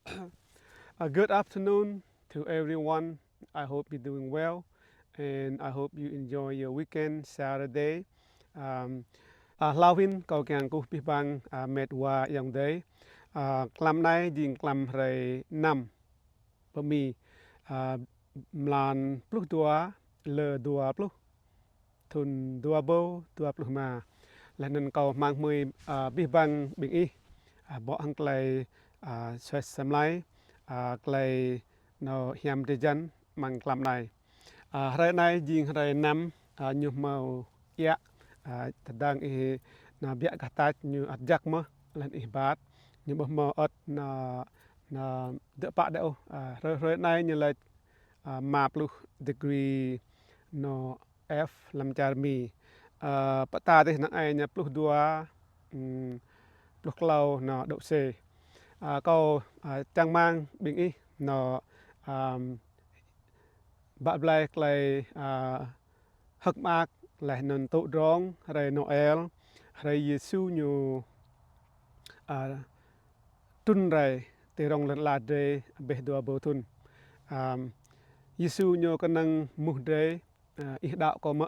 Good afternoon to everyone. I hope you're doing well, and I hope you enjoy your weekend, Saturday. Lavin kau kiang ku pi bang met wa yang day. Klam nai jing klam rai nam pemi mlan plus dua le dua plus thun dua bo dua plus ma. Là nên kau mang mười pi bang bing i bo ang klai xoay xăm lái klai no hiam de jan mang klam nai rai nai jing rai nam nyu mau ya tadang i na bia ka ta nyu at jak mo lan i bat nyu mo ot na de pa de o rai nai nyu lai ma plus degree no f lam char mi pata de na ai nya plus 2 plus clau no độ C câu trang mang bình y nó bạn blai klai hak mak lai non to drong rai Noel rai Yesu nyu tun rai te rong la de be do bo tun Yesu nyu kanang mu de I đạo ko ma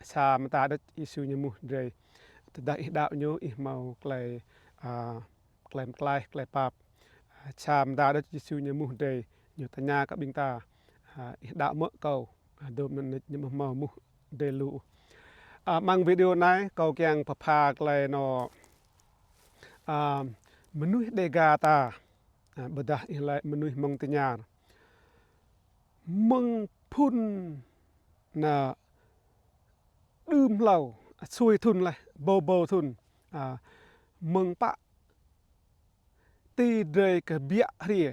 sa ma ta dat Yesu nyu mu de ta I đạo nyu I mau klai klai pap cham da dat Yesu nyu mu de nyu ta nya ka bing ta I đạo mo kau do man nyu mau mu de lu mang video nai kau kyang pa pha klai no menu de ga ta bedah I lai menu mong ta nyar mong phun na đum lau xuôi thun lai bo thun mong pa ti dre ka bia ria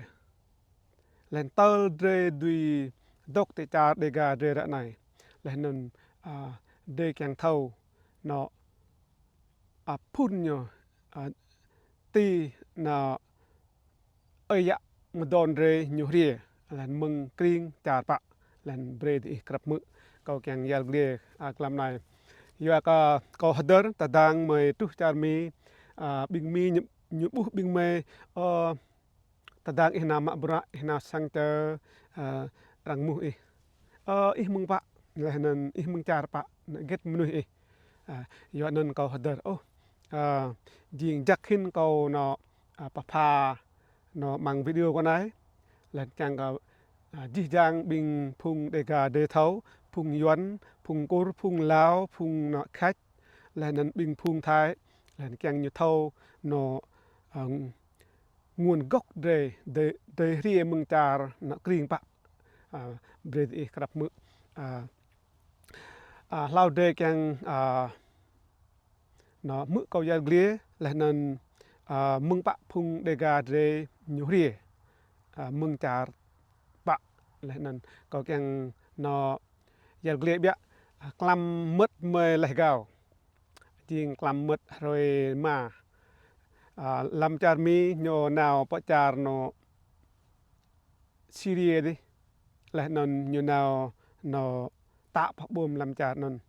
len tol dre dui dok te cha de ga dre ra nai len non de kyang thau no phun nyo ti na aya mdon dre nyu ria len mong kring cha pa len bre di krap mu kau kyang yal gle klam nai yo ka ko hadar ta dang mai tu char mi bing mi nyu bu bing me ta dang I na ma bra I na sang te rang mu I mung pa nan I mung char pa get mnu I yo nan ko hadar jing jak hin ko no pa pha no mang video ko nai len chang ka ji jang bing phung de ga de thau phung yuan phung kur phung lao phung no khách len nan bing phung thai len kyang như thau no nguồn gốc de ria mung char na kring pa bre I krap mu lao de kyang no mu ko yal gle len nan mung pa phung de ga de nyu ria mung char pa len nan ko kyang no yal gle bia klam mứt me lai gao jing klam mứt rồi ma lam char mi nyo nào pa char no Syria đi lai non nyo nào no ta pa bom lam char non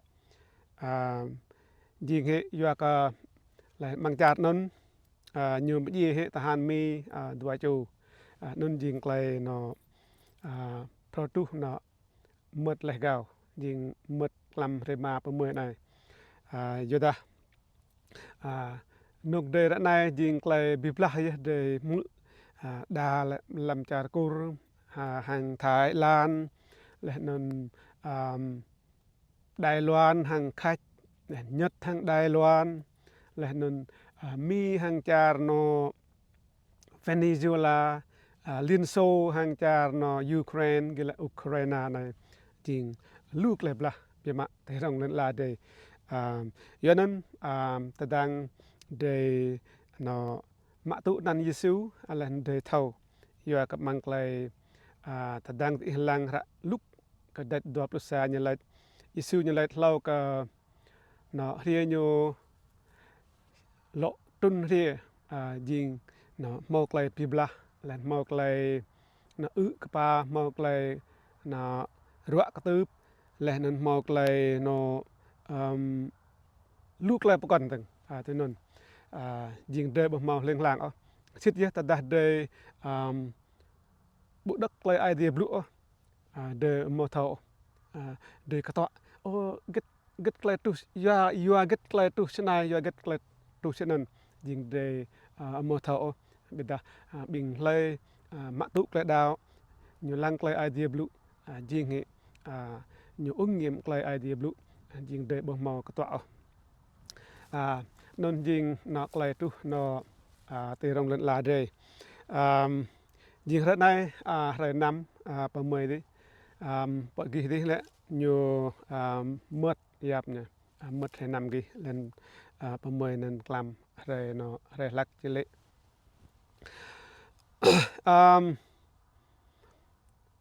jing he yo ka lai mang char non nyo bi he ta han mi dua chu non jing klai no pro tu no mứt lai gao jing mứt klam re ma pa mue nai yo da nuk de ra nai jing klai bi plah ye de mu da lam char kur hàng Thái Lan le non Đài Loan hàng khách Nhật hàng Đài Loan le non mi hàng char no Venezuela Liên Xô hàng char no Ukraine gila Ukraine này jing luk le bla bi ma te rong len la de yo nan ta dang de no ma tu nan Yesu alan de thau yo ka mang klai ta dang I lang ra luk ka dat 20 nya lai Yesu nya lai thlau ka no ria nyo lo tun ria jing no mo klai pi bla lan mo klai na ka pa mo klai na ruak ka tup le nan mo klai no luk klai pa kon teng te non jing de bo mo leng lang sit ya tadah de budak klai idea blue de moto de kata get klai tu you are get klai tu senai you are get klai tu senan jing de moto beda bing klai mak tu klai dao nyu lang klai idea blue jing he nyu ung ngiem klai idea blue jing de bo mo kata non jing na klai tu no te rong len la de jing rat nai rai nam pa mei đi pa gi đi le nyu mật yap nya mật rai nam gi len pa mei nen klam rai no rai lak chile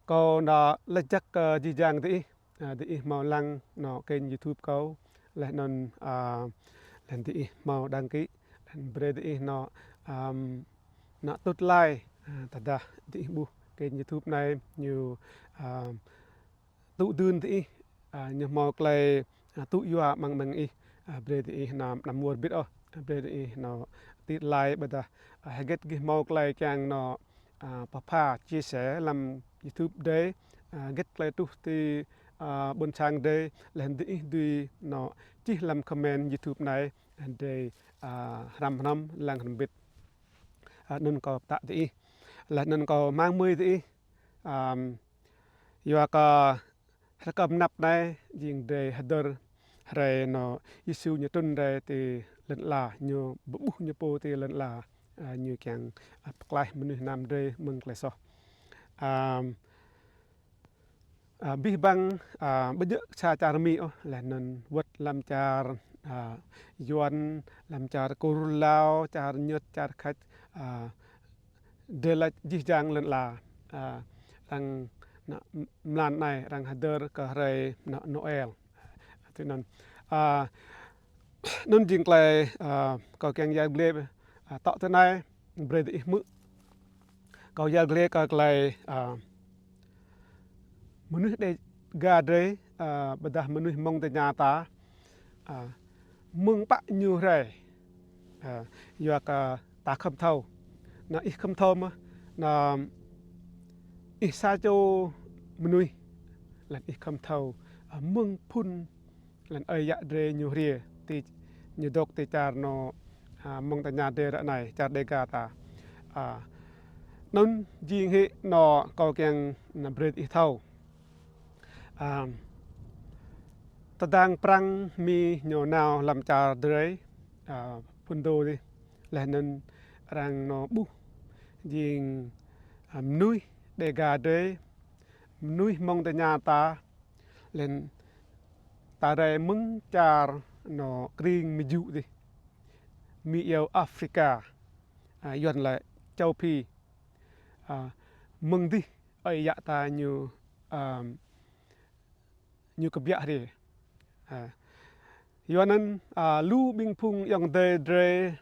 ko na le jak ji jang ti đi mau lang no kênh YouTube ko le non len ti mau đăng ký len bre đi no na tut lai tadah di bu kênh YouTube này nhiều tụ dun ti nhiều mau klai tụ yua mang mang bre đi nam mua bit bre đi no ti lai bada haget gi mau klai chang no papa chia sẻ làm YouTube đấy get klai tu ti bun chang đấy len đi no chi làm comment YouTube này de ram nam lang han bit nun ko ta ti là nên có mang mươi thì yo ka rakam nap nai jing de hader re no isu nya tun de ti len la nyu bu nyu po ti len la nyu kyang klai menu nam de mung klai so bi bang bje cha char mi là nên wat lam char yuan lam char ko lao char nyot char khat de la ji jang len la rang na mlan nai rang hader ka rai na noel tu nan nun jing klai ka keng ya gle ta tu nai bre di mu ka ya gle ka klai menu de ga de bedah menu mong te nyata mung pa nyu rai yo ka ta kham thau na ich kham thau ma na ich sa cho menui lan ich kham thau mung phun lan ai ya de nyu rie ti nyu dok te char no mong ta nya de ra nai char de ga ta non jing he no ko kyang na bread ich thau ta dang prang mi nyo nào làm char de phun do đi là nên rang no bu jing nuôi de ga de nuôi mong ta nya ta len ta re mung char no kring mi ju đi mi yêu Africa yon lại châu Phi mung đi ai ya ta như như cái bia đi yonan lu bing phung yang de dre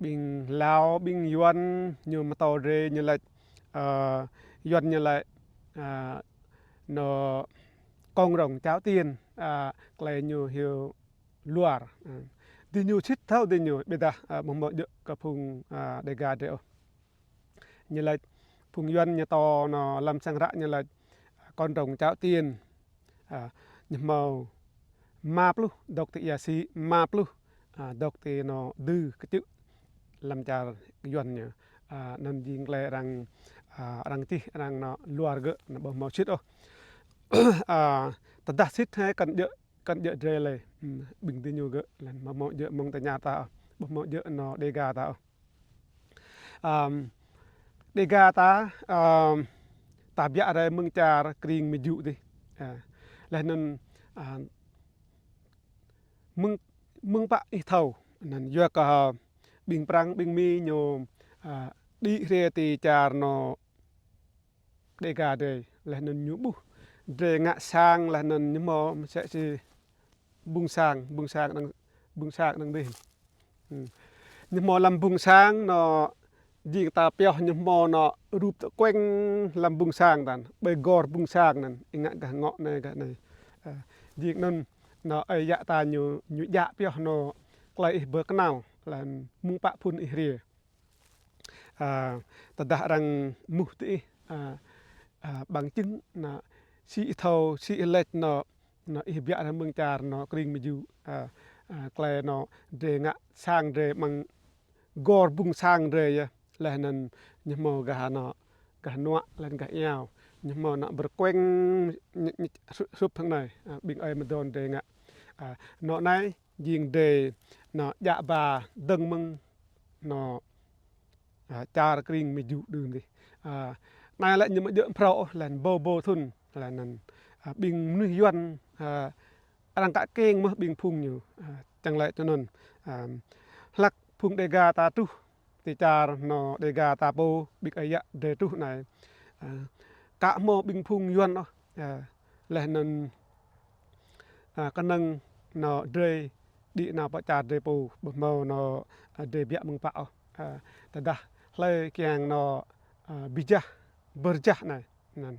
bing lao bing yuan như ma to dre như là yuan như là nó công rồng cháo tiền klei như hiu luar di như chít thao di như beda mong mo de ka phung de ga de như là phung yuan như to nó làm sang ra như là con rồng cháo tiền như màu map lu dok ti ya si map lu dok ti no dư cái chữ làm char yuan như nan jing le rang ti rang no luar ge na bo mo chit ta da sit hai kan je dre le bing ti nyu ge lan ma mo je mong ta nya ta bo mo je no de ga ta de ga ta ta bia re mung char kring mi ju đi là nên mung pa i thau nan yo ka bing prang bing mi nyo đi re ti char no de ga de là nên nyu bu de nga sang là nên nyu mo sẽ si bung sang nang đi nyu mo lam bung sang no jing ta pyo nyu mo no rup ta quanh lam bung sang dan be gor bung sang nan inga ga ngo ne ga ne jing non no ai ya ta nyu ya pyo no klai be knau lan mung pa phun i rie tadah rang muhti bang ching na si thau si elek no ihbia ra mương char no kring miju kle no de nga sang de mang gor bung sang de leh nan nymo ga no ga noa len ga yaw nymo na berkweng sup thang này bing ai ma don de nga no nai jing de no ja ba dâng mưng no char kring miju đường đi nai lại nhưng mà đỡ pro len bo thun là nan bing nu yuan rang ka keng mah bing phung nhiều chẳng lại cho nên lắc phung de ga ta tu ti char no de ga ta po big aya de tu này cả mo bing phung yuan đó là nên cái nâng nó dre đi nào bắt chặt dre po bờ màu nó de bia mừng pao ta da lay kiang nó bija berjah này nan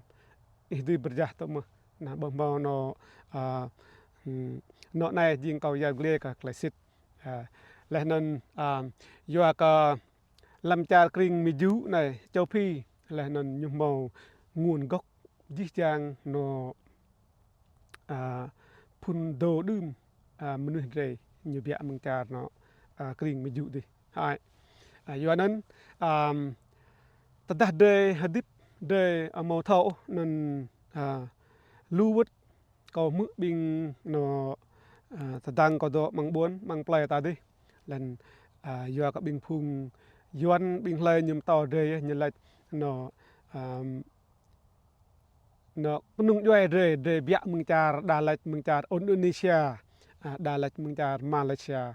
ihdi berjah tu mah na bờ màu nó nó này jing kau ya gle ka klesit là nên yo ka lam char kring miju này châu phi là nên nhung màu nguồn gốc di chang nó phun đồ đơm menu rei như bia mừng char nó kring miju đi hai yo nan tadah de hadip de amo thau nên luwut ko mu bing no tadang ko do mang buon mang play ta đi lần yo ka bing phung yuan bing hlai nyum to de như lai no no nung yo de bia mừng char da lai mừng char Indonesia da lai mừng char Malaysia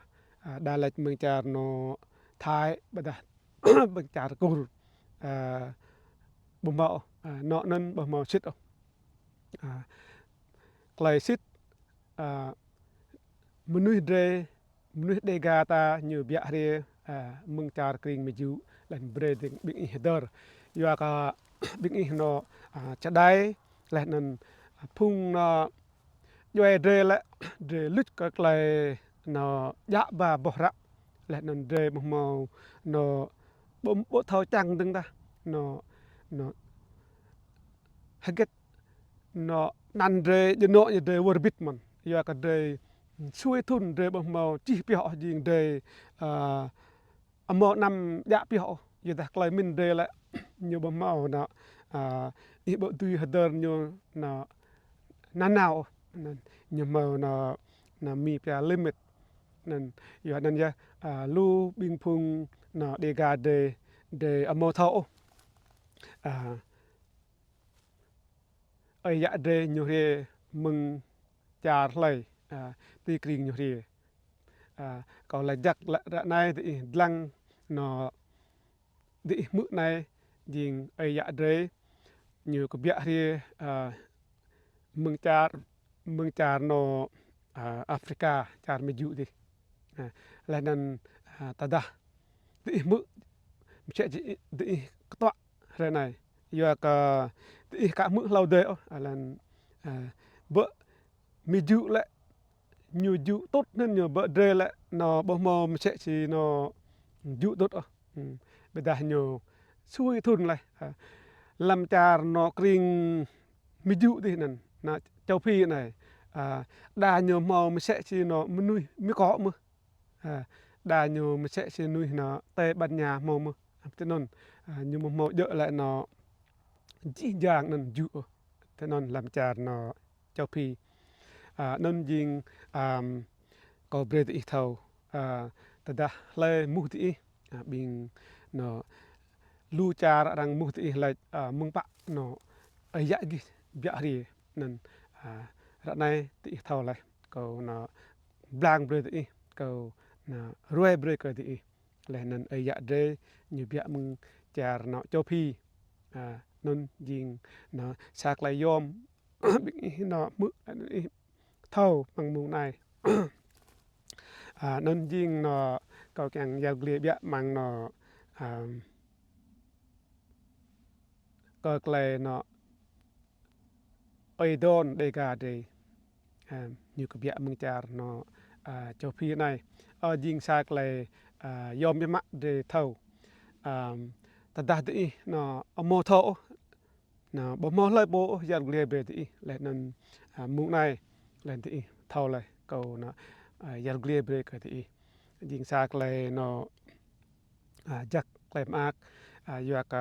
da lai mừng char no Thái bada mừng char ko bom mao no nan bom mao sit klai sit menu de ga ta như bia re mừng char kring miju lan breading bing heder yo ka bing no cha dai la nan phung no yo de la de lut ka klai no ya ba bo ra la nan de bom mao no bom bo thau chang ding ta no haget no nan de no de worbit man yo ka de xuôi thun de bom mao chi pio jing de amo nam ya pio yo ta klai min de la như bom mao na i bo tu hader nyo na nanao như mao na mi pia limit nan yo nan ya lu bing phung na de ga de amo thau ai ya de nyu re mừng char hlai ti kring nyu re ko la jak la nai ti dlang no di mu nai jing ai ya de như ko bia re mừng char no Africa char miju đi là nan tada ti mu che di to re này yo ka ti ka mu lau de lan bơ miju la nyu ju tốt nên nhờ bơ de la no bo mo che chi no ju tốt be da nyu xuôi thun lại làm char no kring miju đi nan na châu phi này đa nhiều màu mà sẽ chi nó nuôi mới có mà đa nhiều mà sẽ chi nuôi nó tê ban nhà màu mà thế nên nhưng mà màu đỡ lại nó chỉ dạng nên dụ thế nên làm chả nó châu phi nên riêng có bề ít thầu ta đã lấy mua thì bình nó lu chả rằng mua thì lại mông bạc nó ấy vậy gì vậy thì nên ra này thì thầu lại cầu nó blank bề thì cầu nó ruồi bề cái thì là nên ấy vậy để như vậy mông chả nó châu phi nên riêng nó sạc lại yom nó mức thâu bằng mùng này nên riêng nó cầu càng giàu liệt bịa bằng nó cầu lại nó ơi đôn đây cả đây như cái bịa mừng chả nó châu phi này riêng sạc lại yom bịa mặt để thâu tadah ti no amo tho no bo mo lai bo yan gle be ti le nan mung nai len ti thau lai ko no yan gle be ka ti jing sa klai no jak klai mak yak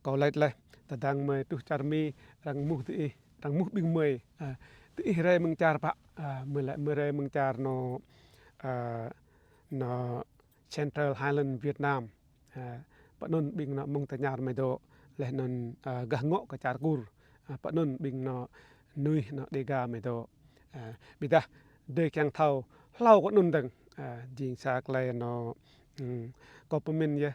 ko lai lai tadang me tu charmi rang mu ti rang mu bing me ti re mung char pa me re mung char no no Central Highland Vietnam pa nun bing no mung ta nyar me do le non gah ngo ka char kur pa nun bing no nui no de ga me do bida de kyang thau hlau ko nun dang jing sa klai no ko pamin ye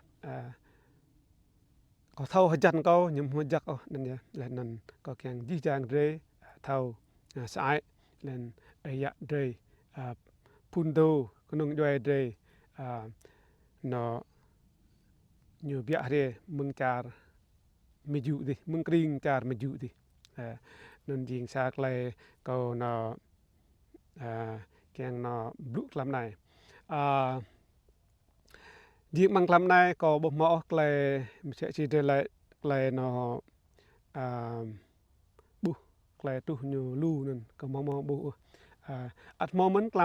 có thâu hơi chăn câu nhưng hơi giặc nên nhé lên nên có càng di trang rê thâu sai lên ấy dạ rê phun đô có nông doài rê nó nhiều bịa rê mừng char mê dụ đi mừng kring char mê dụ đi nên riêng xác lại câu nó càng nó bút làm này riêng bằng làm này có bộ mẫu lại sẽ chỉ để lại nó bu lại tu nhiều lu nên có mẫu bu at moment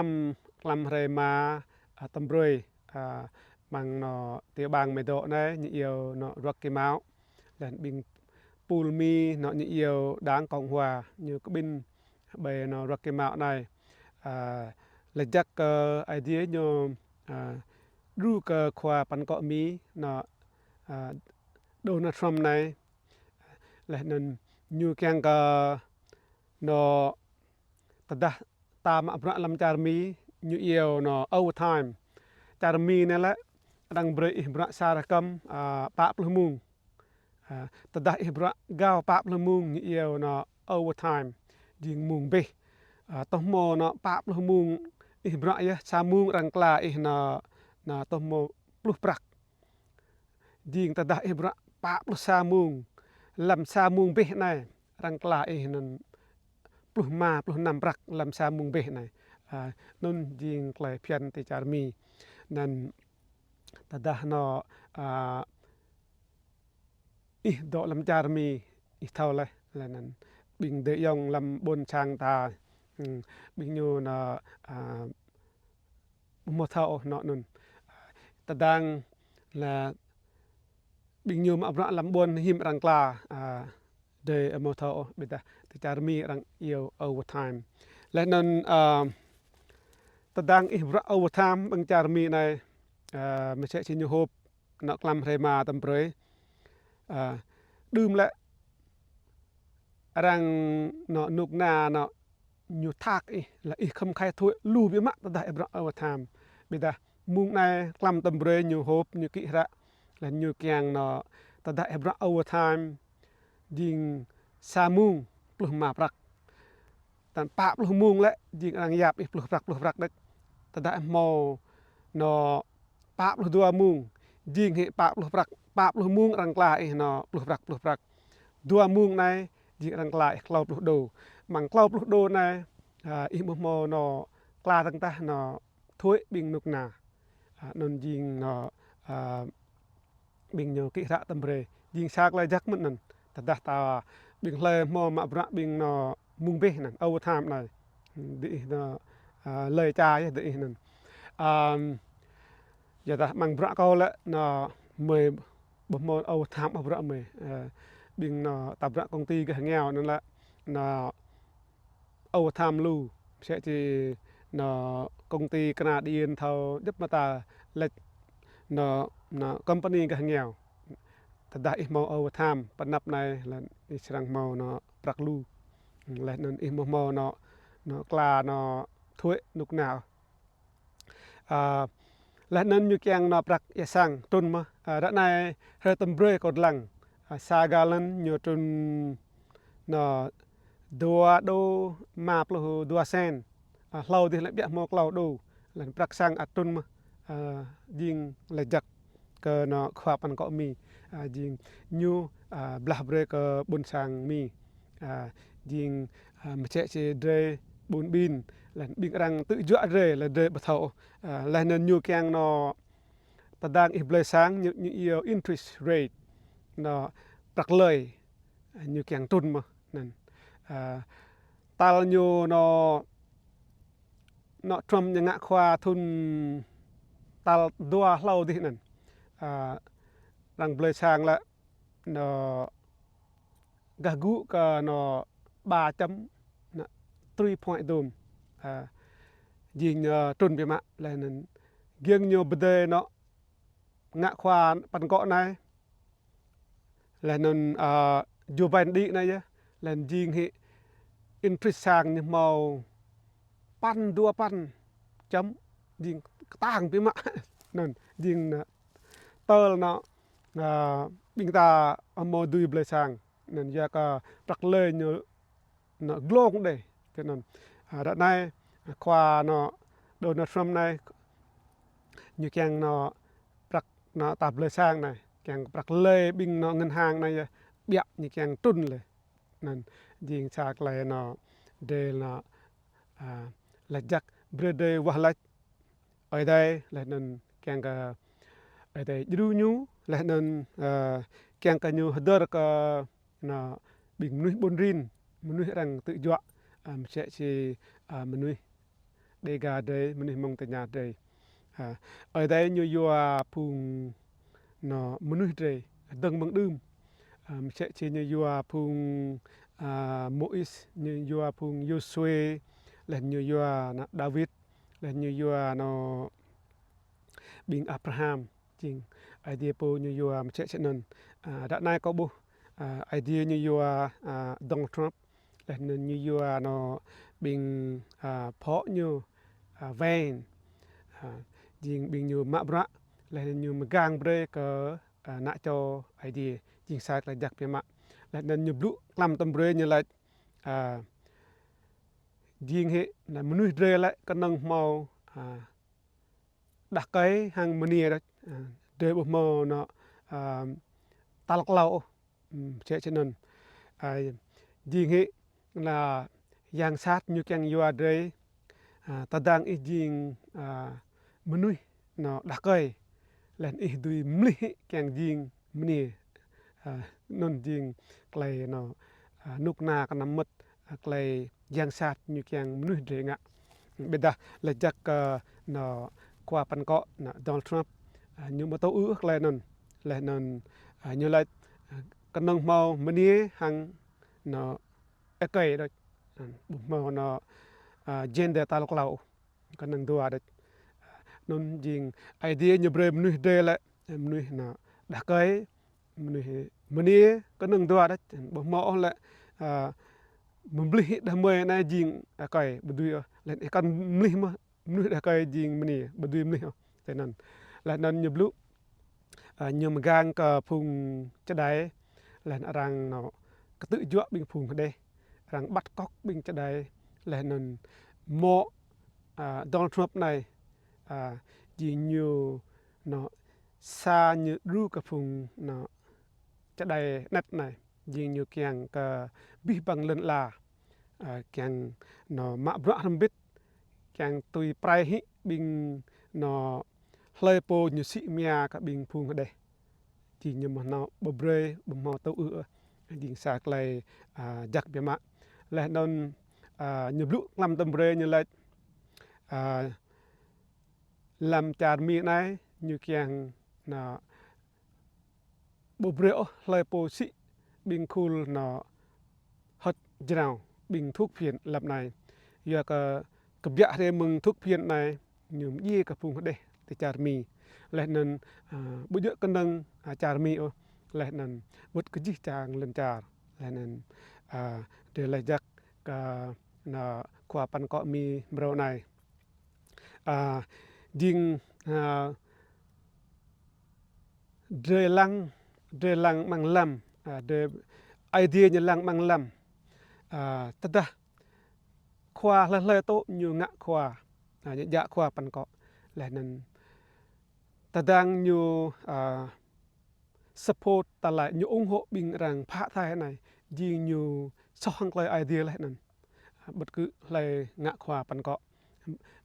làm rề mà tầm rơi bằng nó tiêu bằng mê độ này như yêu nó Rocky Mount lên bình Pulmi nó như yêu đáng Cộng Hòa như cái bên bề nó Rocky Mount này là chắc idea như ru ke khwa pan ko mi no Donald Trump này le nun nyu kyang ka no tadah tam apra lam char mi nyu yêu no overtime char mi ne la dang bre ibra sarakam pa plu mung tadah ibra gao pa plu mung nyu yêu no overtime ding mung be to mo no pa plu mung ibra ya sa mung rang kla no na to mo plus prak ding tadah ibra pa plus sa mung lam sa mung be nai rang kla nan plus ma plus nam prak lam sa mung be nai nun ding klai pian te char mi nan tadah no do lam char mi thau lai là nan bing de yong lam bon chang ta bing nyu na mo thau no nun tadang là bình nhiều mà abra làm buồn him rang kla de mo thau beta te char mi rang yêu overtime le non tadang ibra overtime bang char mi này me che chin hop nó klam re ma tam pre đum le rang nó nuk na nó nyu thak là kham khai thui lu bi ma tadah ibra overtime beta mung này klam tam pre nyu hop nyu ki ra là nyu kyang nó tadah ibra overtime ding sa mung plus ma prak tan pa plus mung le ding rang yap plus prak dak tadah mo no pa plus dua mung ding he pa plus mung rang kla no plus prak dua mung này ding rang kla klau plus do mang klau plus do này mo no kla tang ta no thui bing nuk na non ding no bing nyo ki ra tam re ding sak la jak mun nan tadah ta bing le mo ma bra bing no mung be nan overtime này di no le cha ye di nan ya ta mang bra ko le no me bo mo overtime bra me bing no ta bra công ty cái nghèo nên là no overtime lu sẽ chỉ no công ty Canadian thâu giúp mà ta lệch no company cái nghèo tadah mo overtime panap này là israng mo no prak lu le non mo no kla no thui nuk nào le non như kyang no prak ya sang tun ma ra này hơi tâm bre ko lang sa galan như tun no dua do ma plu dua sen hlau di le bia mo klau do lan prak sang atun ma ding le jak ke no khwa pan ko mi ding nyu blah bre ke bun sang mi ding ma che che dre bun bin lan bing rang tự dọa dre là dre ba thau la nên nyu kyang no ตะดางอีเบลซังอยู่ interest rate เนาะปรักเลยอยู่แกงตุนมานั่นตาลอยู่เนาะทรัมยังงะควาทุนตาลดัวเล่าดินั่นรังเบลซังละเนาะกะกุก็เนาะบาจำนะ3 point domยิงตุนไปมะแล้วนั้นเกียงอยู่บเดเนาะงะควาปันเกาะในแล้วนั้นอยู่บันดีนะยะแล้วยิงให้อินทริสางนี่เมาปันดัวปันจำยิงต่างไปมะนั่นยิงนะเตอร์เนาะบิงตาอโมดุยเบลซังนั่นยาก็ปรักเลยอยู่เนาะกลงเด้ฉะนั้นด้านในควาเนาะโดนัลด์ทรัมป์ในอยู่แกงเนาะปรักเนาะตาเบลซังในแกงปรักเลยบิงเนาะเงินห่างในเบียนี่แกงตุนเลยนั่นยิงฉากเลยเนาะเดเนาะละจักเบรเดวะละไอ้ได้และนั่นแกงก็ไอ้ได้ยูยูและนั่นแกงก็อยู่เดอร์ก็เนาะบิงมนุษย์บนรินมนุษย์รังtự do sẽ chỉมนุษย์เดกาเดมนุษย์มองตัญญาเดไอ้ได้อยู่อยู่พุงเนาะมนุษย์เดดังบังดื่มsẽ chỉอยู่พุงโมอิสอยู่พุงยูสเวและอยู่นะดาวิดและอยู่เนาะบิงอับราฮัมจริงไอเดียปูอยู่มเชฉะนั้นด้านในก็บุไอเดียอยู่ดองทรัมป์และนั้นอยู่เนาะบิงเพาะอยู่แวนยิงบิงอยู่มะบระและอยู่มะกางเบรก็ณโจไอเดียยิงสายละจักเปมะและนั้นอยู่บลุกลัมตำเรอยู่ละยิงเฮนะมนุษย์เรละก็นังเมาดักไกหังมณีดเดบเมาเนาะตาลกเหลาเชฉะนั้นยิงเฮlà yang sát như keng yua dre ta dang I jing menui no dakai len dui mli keng jing mni non jing klai no nuk na kana mat klai yang sát như keng menui dre nga beda la jak no kwa pan ko na Donald Trump như ma to klai non le non như la kanang mau mni hang no ekai đó mà nó gender ta lok lau kanang dua đó non jing idea như bre mnu de la mnu na da kai mnu mani kanang dua đó bo mo la mbli da moy na jing kai bdu len kan mli ma mnu da kai jing mani bdu mli te nan la nan như blu như gang ka phung cha dai len arang no ka tự dua bing phung de rằng bắt cóc bình cho đây là nên mộ Donald Trump này gì nhiều nó xa như ru cả phùng nó cho đây nét này gì nhiều kèng cả bi bằng lần là kèng nó mạ bạ không biết kèng tùy prai hị bình nó hơi po như sĩ mia cả bình phùng ở đây chỉ như mà nó bờ bơi bờ mò tàu ựa đình sạc lại giặc bề mạและนนnhập lũ làm tầm rê như là làm chả mi này như kiang na bộ rượu lại bộ sĩ bình cool nó hết giàu bình thuốc phiền làm này giờ cái bịa thì mừng thuốc phiền này nhường gì cái phùng đây thì chả mi lại nên bây giờ cân năng chả mi lại nên bất cứ gì chàng lên chả lại nên để lại giặc na kwa pan ko mi bro này ding de lang mang lam de idea như lang mang lam tada kwa la le to như ngạ kwa dạ kwa pan ko là nên tadang như support ta lại như ủng hộ bình rằng phá thai này ding như so hang klai idea lại nên bất cứ lại ngạ khoa pan có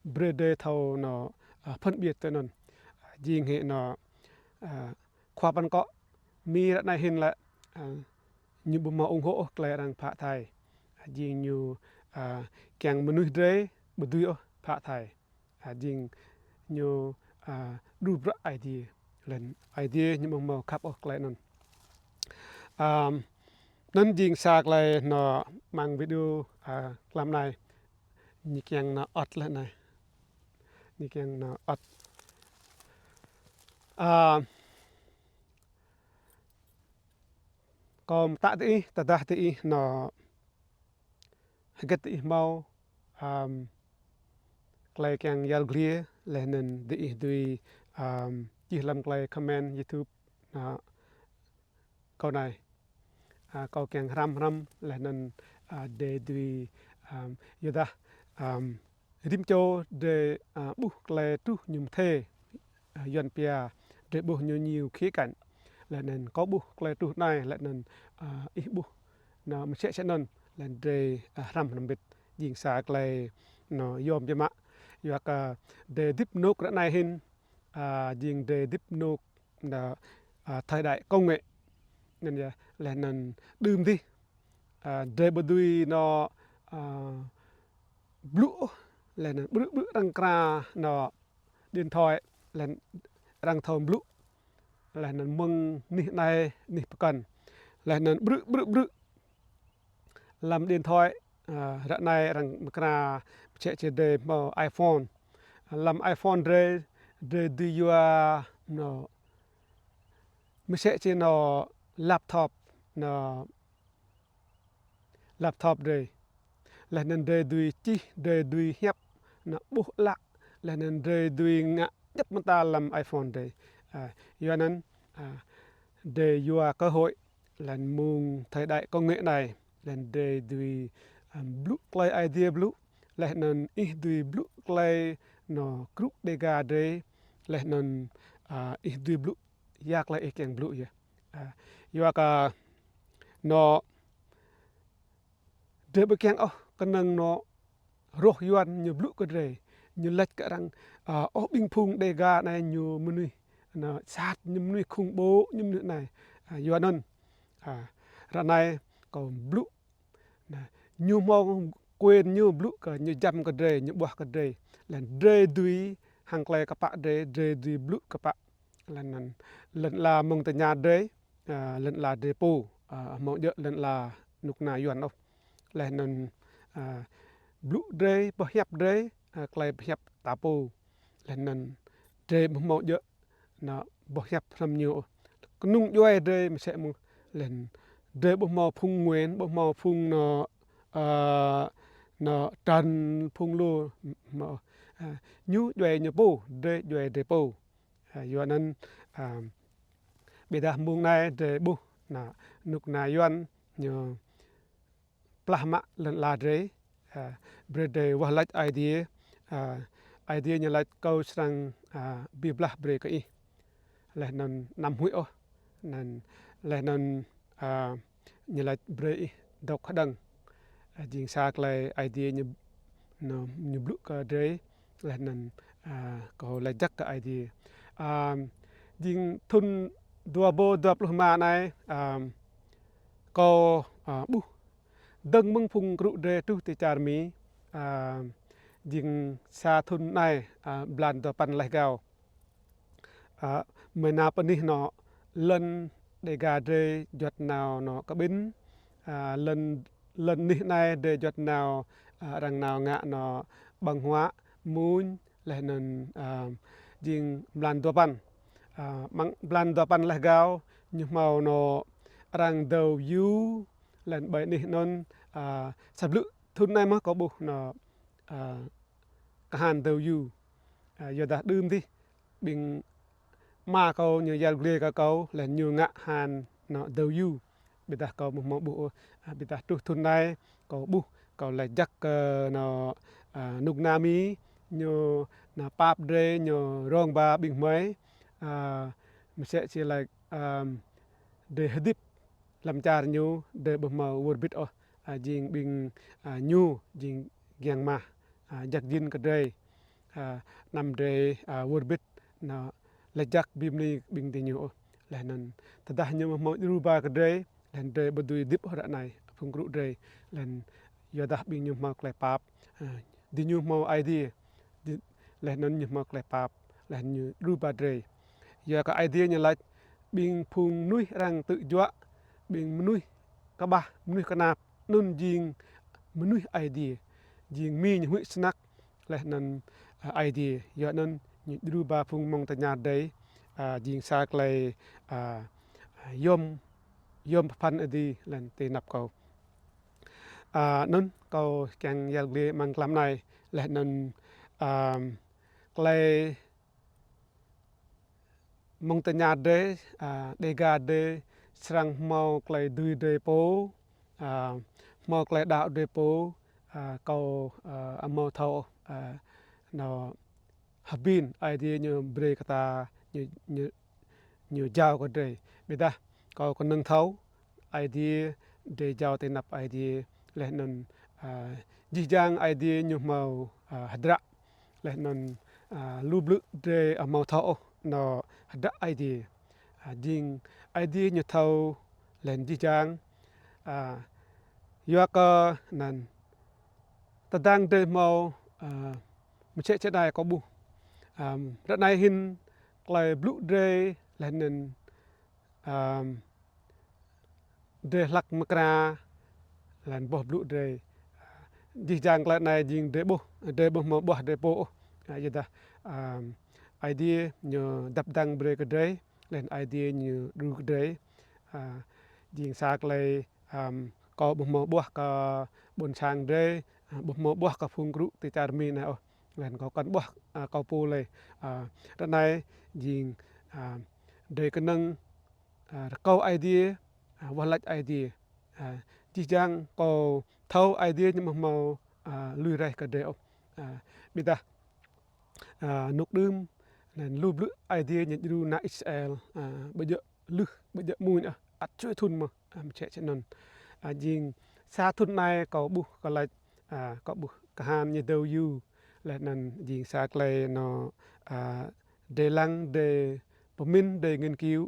brede thâu nó phân biệt tới nên riêng hệ nó khoa ban có mi ra này hin là như bùm mà ủng hộ cái rằng phạ thai dinh như càngមនុស្សđấy bù đuôi phạ thai dinh như đủ bra idea lên idea như bùm mà khắp cáiนั้นนั้นยิงสากเลยเนาะมังวิดีโอคลำในนี่เกียงเนาะอดแล้วนะนี่เกียงเนาะอดก็ตะติตะดะติเนาะกะติเมาไกลเกียงยาลเกลียและนั้นดิด้วยจิลำไกลคอมเมนต์ YouTube นะก็ได้ก็เกียงรำและนั้นเดด้วยยดาริมโจเดบุไกลตุยุมเทยันเปียเดบุญยิวขี้กันและนั้นก็บุไกลตุในและนั้นอีบุนะมเชะนั้นและเดรำนำบิดยิงสาไกลเนาะยอมจะมะอยากเดดิบนกระในหินยิงเดดิบนกนะไทยได้công nghệ nên là nên đùm đi để bờ đuôi nó blue là nên bự bự răng cra nó điện thoại là răng thòm blue là nên mừng nị này nị cần là nên bự bự bự làm điện thoại rạ này răng cra chạy chạy để màu iPhone làm iPhone để đi qua nó mới sẽ trên nó laptop nó laptop đây là nên để đuôi chi để đuôi hiệp nó bù lạ là nên để đuôi ngã nhất mà ta làm iPhone đây do nên để vừa cơ hội là mùng thời đại công nghệ này là để đuôi blue play idea blue là nên ít đuôi blue play nó group để ga đây là nên ít đuôi blue yak lại cái blue vậy do cả nó để bực keng cái năng nó roh yuan như blue cái đây như lệch cái răng binh phung đề ga này như menu nó sát như menu khung bố như nữa này do nên ra này còn blue như mong quên như blue cái như jam cái đây như buah cái đây là đây đuôi hàng clay các bạn đây đuôi blue các bạn là lần là mong tại nhà đây lần là depot mong đợi lần là nục nà yuan đâu là nên blue day bờ hiệp day clay hiệp tapo là nên day mong đợi nó bờ hiệp làm nhiều nung doai day mình sẽ một lần day bờ mò phung nguyên bờ mò phung nó trần phung lô mà nhu doai như po day doai depot yuan nên bây giờ mùng này để bu na nục na yuan như plahma lần là đấy bread walat idea idea như là câu sang bi blah break ấy là nên nằm huy nên là nên như là break đọc đằng chính xác là idea như nó như blue cái đấy là nên có là chắc cái idea chính thun 20 này có bu đừng mong phung cự đề tu tê char mi ding sa thun này blan to pan lai gao mena pani nó lần để ga đề giọt nào nó có bin lần lần ní này để giọt nào rằng nào ngạ nó bằng hóa mun là nên ding blan to pan mang blan to pan lai gao nhưng màu nó rang đầu yu lần bảy ní non sập lự thun này mà có bu nó cả hàn đầu yu giờ đã đơm đi bình ma câu như giờ ghê cả câu là nhiều ngạ hàn nó đầu yu bây giờ câu một mẫu bu bây giờ tu thun này có bu câu là chắc nó nục nami như na pap dre như rong ba bình mấy mình sẽ chỉ là để dip làm char nhu để bờ màu word bit jing bing nhu jing giang ma jak din ka dre nam dre word bit na lejak bimni bing dinyo lehnan tadahnya mau ruba kedai len dre bedui dip ora nai phung gru dre len yadah bing nyu mau klepap dinyo mau idea lehnan nyu mau klepap len nyu ruba dre ya ka idea nya lach bing phung nui rang tự jwa bing menui kabah menui kanap nun jing menui idea jing mi nyu snack lehnan idea ya nan ruba phung mong tanya dai jing sa klai yom pan adi lan te nap kau nun kau kang yal gle mang klam nai leh nan klai mong tanya de ga de srang mau klai dui de po mau klai da de po kau amau thau no habin idea nyu bre kata nyu jaw ko de beda kau ko nang thau idea de jaw te nap idea leh nan jijang idea nyu mau hadra leh nan lublu de amau thau no hadra idea jing idea nyu thau len jijang yaka nan tadang de mau mche che dai ko bu ra nai hin klai blu de len nan de lak makra lan boh blu de jijang klai nai jing de boh mau boh de po yada idea nyu dap dang bre ke de len idea nyu ru ke de jing sa klai ko boh mau boh ka bon chang de boh mau boh ka phung gru ti tar mi na len ko kan boh kau pu le ra nai jing de kanang kau idea walach idea jijang ko thau idea nyu mau lui rai ka de bida nuk dum len lu blu idea nyu ru na xl beje lu beje mun at chui thun ma che che non jing sa thun nai ko bu ka lach ko bu ka han nyu do yu len nan jing sa klai no de lang de pomin de ngin kiu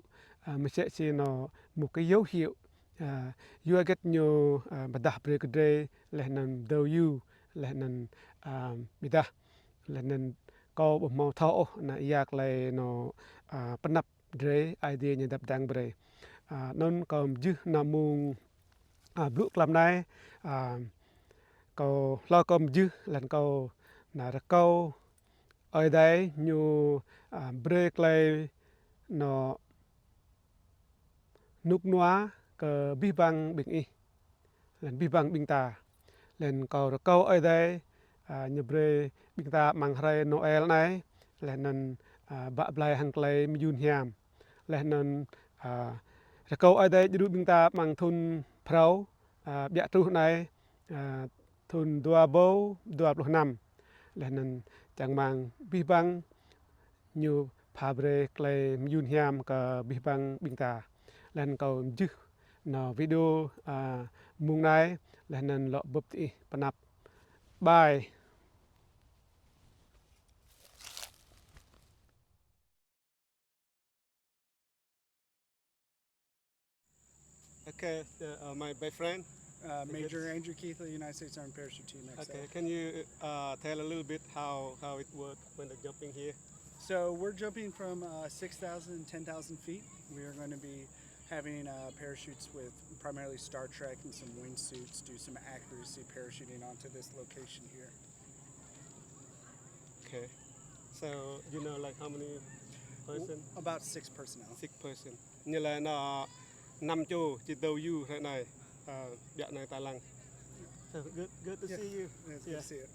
ma che che no một cái dấu hiệu you get nyo badah bre ke de leh nan do you leh nan bida leh nan ko bo mau thau na yak le no panap dre idea nya dap dang bre non kom ju na mung blu klam nai ko lo kom ju lan ko na ra ko oi dai nyu bre klai no nuk noa ke bi bang bing i len bi bang bing ta len ko ra ko oi dai nyu bre bing ta mang hrai noel nai len nan ba blai hang klai mi yun hiam len nan ra ko oi dai ru bing ta mang thun prau bia tu nai thun dua bo 25 len nan chang mang bi bang nyu pha bre klai mi yun hiam ka bi bang bing ta len ko ju no video mung nai len nan lo bup ti panap bye. Okay, my best friend Major Andrew Keith of the United States Army Parachute Team XL. Okay, can you tell a little bit how it works when they're jumping here? So we're jumping from 6,000 10,000 feet. We are going to be having parachutes with primarily Star Trek and some wingsuits, do some accuracy parachuting onto this location here. Okay, so you know like how many person? About 6 personnel. 6 person. Như là nó 5 chỗ chỉ đầu you thế này bịa này ta lăng. So good to see you. It's good to see you.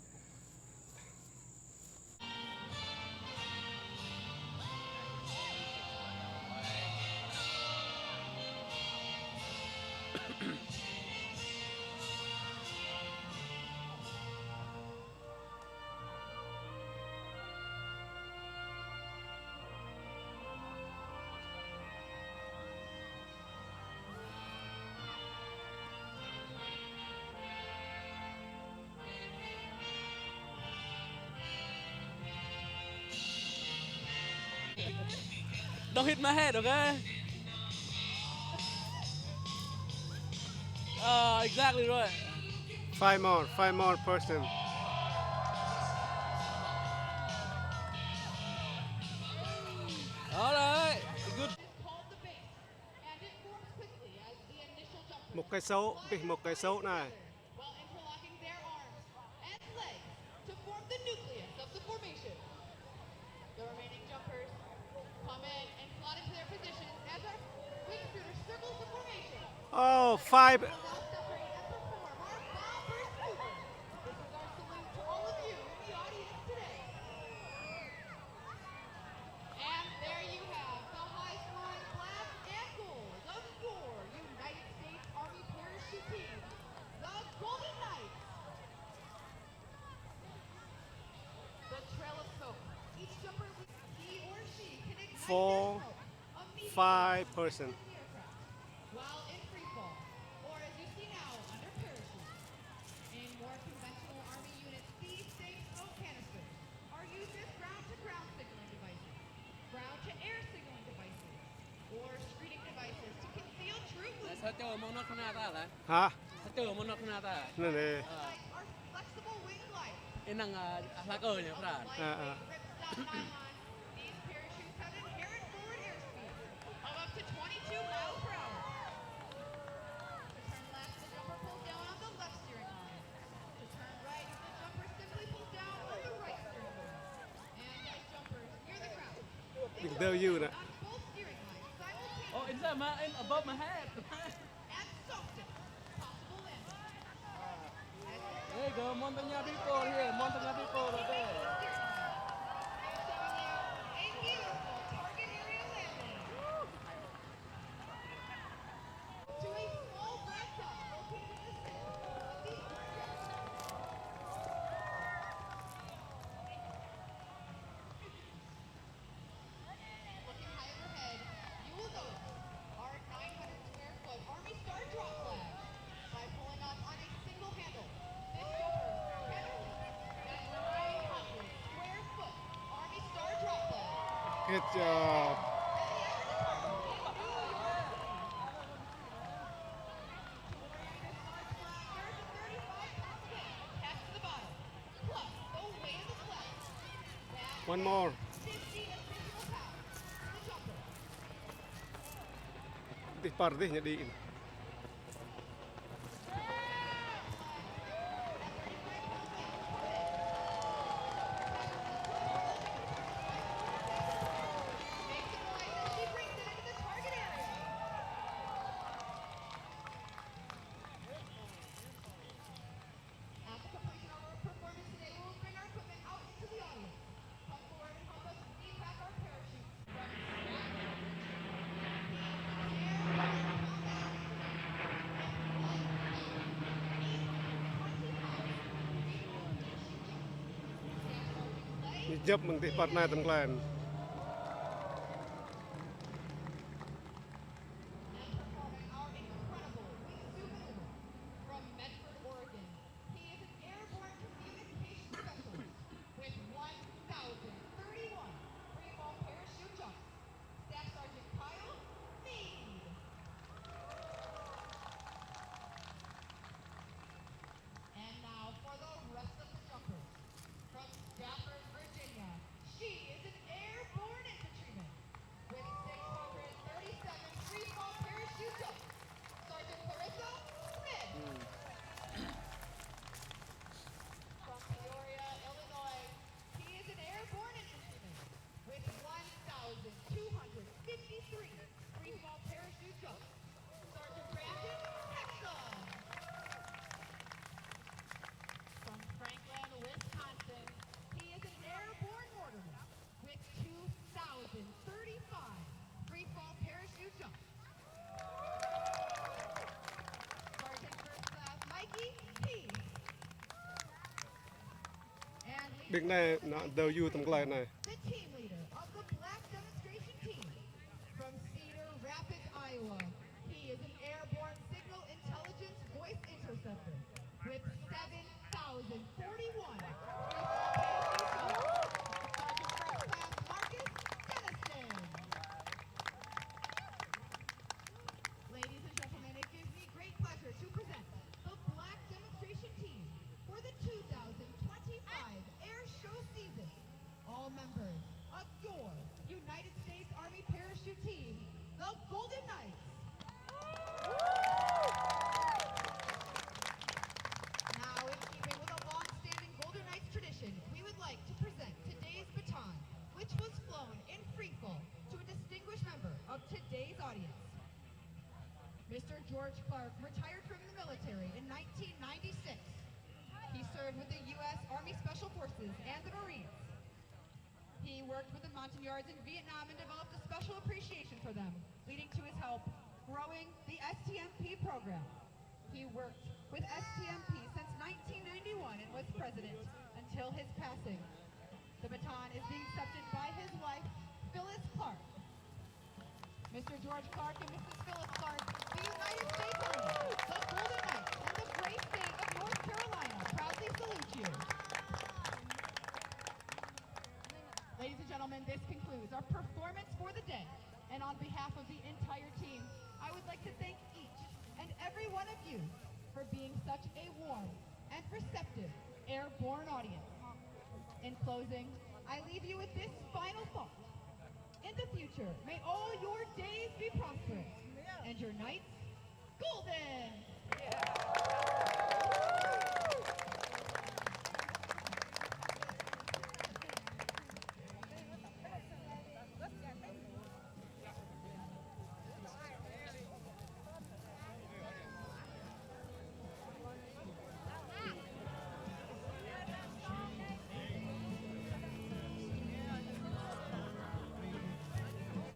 Don't hit my head, okay? Exactly right. 5 more person. All right. Good. Called the base, and it forms quickly as the initial jumper một cây số, biết một cây số này. while interlocking their arms and legs to form the nucleus of the formation. The remaining jumpers come in and slot into their positions as our wing shooters circles the formation. Oh, 5 We'll now separate and perform our bombers movement. This is our salute to all of you in the audience today. And there you have the high-flying black and gold of your United States Army parachute team, the Golden Knights. The trail of smoke. Each jumper, he or she can ignite 4 their smoke immediately 5 person. in the aircraft while in free fall, or as you see now, under parachute. In more conventional Army units, these same smoke canisters are used as ground-to-ground signaling devices, ground-to-air signaling devices, or screening devices to conceal troop ถ้าเจอมองนอกข้างหน้าตาล่ะ ฮะ ถ้าเจอมองนอกข้างหน้าตา นั่นเอง like our flexible wing glide. ไอ้นั่งลักเนี่ยพระ Lightweight ripstop nylon, these parachutes have inherent forward airspeed of up to 22 miles per hour. To turn left, the jumper pulls down on the left steering arm. To turn right, the jumper simply pulls down on the right steering arm. And as jumpers near the ground, they will Interview land นะ on both steering lines โอ้ simultaneously inside my above my head and softest possible landing. There you go Montagna people here Montagna people right there A beautiful target area landing. To a small black dot located in the center of the aircraft. Looking high overhead, you will notice our 900 square foot Army Star drop flag. By pulling off on a single handle, this jumper can release that 900 square foot Army Star drop flag. Good job. One more. Dispar deh nyediin. At the completion of our performance today, we will bring our equipment out into the audience. Come forward and help us repack our parachutes from Dập mình dispar na tầm klan. and performing our incredible wingsuit maneuver from Medford, Oregon. He is an airborne communication specialist with 1,031 free-fall parachute jumps. Staff Sergeant Kyle Mead. And now for the rest of the jumpers. From Stafford, Virginia, she is an airborne infantryman with 637 free-fall parachute jumps. Sergeant Clarissa Smith. From Peoria, Illinois, he is an airborne infantryman with 1,253 free-fall parachute jumps. Sergeant Brandon Hexum. From Franklin, Wisconsin, he is an airborne mortarman with 2,035 free-fall parachute jumps. Sergeant First Class Mikey Pease. And Big này nó đều you tầm klan này. the team leader of the Black Demonstration Team from Cedar Rapids, Iowa. He is an airborne signal intelligence voice interceptor with 7,041 Sergeant First Class Marcus Denniston. audience. Mr. George Clark retired from the military in 1996. He served with the U.S. Army Special Forces and the Marines. He worked with the Montagnards in Vietnam and developed a special appreciation for them, leading to his help growing the STMP program. He worked with STMP since 1991 and was president until his passing. The baton is being accepted by his wife, Phyllis Clark. Mr. George Clark and Mrs. Phyllis Clark, the United States Army, the Golden Knights, and the great state of North Carolina proudly salute you. Ladies and gentlemen, this concludes our performance for the day. And on behalf of the entire team, I would like to thank each and every one of you for being such a warm and receptive airborne audience. In closing, I leave you with this final thought. In the future, may all your days be prosperous and your nights golden.